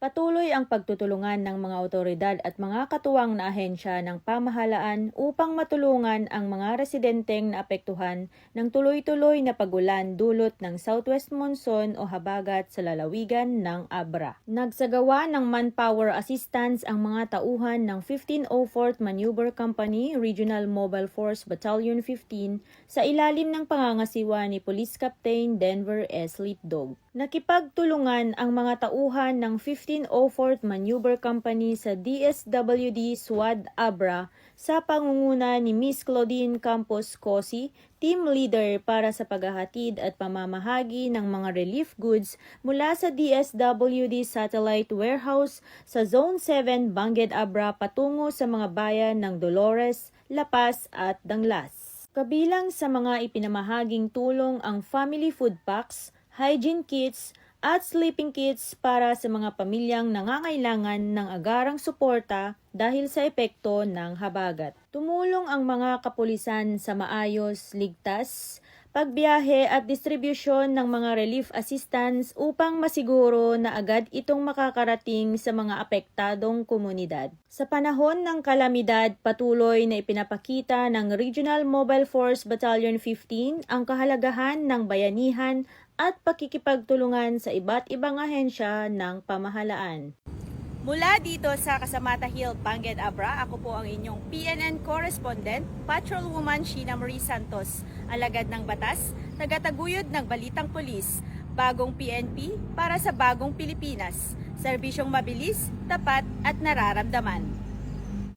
Patuloy ang pagtutulungan ng mga otoridad at mga katuwang na ahensya ng pamahalaan upang matulungan ang mga residenteng naapektuhan ng tuloy-tuloy na pagulan dulot ng southwest monsoon o habagat sa lalawigan ng Abra. Nagsagawa ng manpower assistance ang mga tauhan ng 1504th Maneuver Company Regional Mobile Force Battalion 15 sa ilalim ng pangangasiwa ni Police Captain Denver S. Litdog. Nakipagtulungan ang mga tauhan ng 1504th Maneuver Company sa DSWD SWAT Abra sa pangunguna ni Miss Claudine Campos Cosi, team leader para sa paghahatid at pamamahagi ng mga relief goods mula sa DSWD Satellite Warehouse sa Zone 7, Bangged Abra patungo sa mga bayan ng Dolores, La Paz at Danglas. Kabilang sa mga ipinamahaging tulong ang family food packs, hygiene kits at sleeping kits para sa mga pamilyang nangangailangan ng agarang suporta dahil sa epekto ng habagat. Tumulong ang mga kapulisan sa maayos, ligtas, pagbiyahe at distribusyon ng mga relief assistance upang masiguro na agad itong makakarating sa mga apektadong komunidad. Sa panahon ng kalamidad, patuloy na ipinapakita ng Regional Mobile Force Battalion 15 ang kahalagahan ng bayanihan at pakikipagtulungan sa iba't ibang ahensya ng pamahalaan. Mula dito sa Casamata Hill, Bangged Abra, ako po ang inyong PNN correspondent, Patrolwoman Sheena Marie Santos, alagad ng batas, tagataguyod ng balitang pulis, bagong PNP para sa bagong Pilipinas, serbisyong mabilis, tapat at nararamdaman.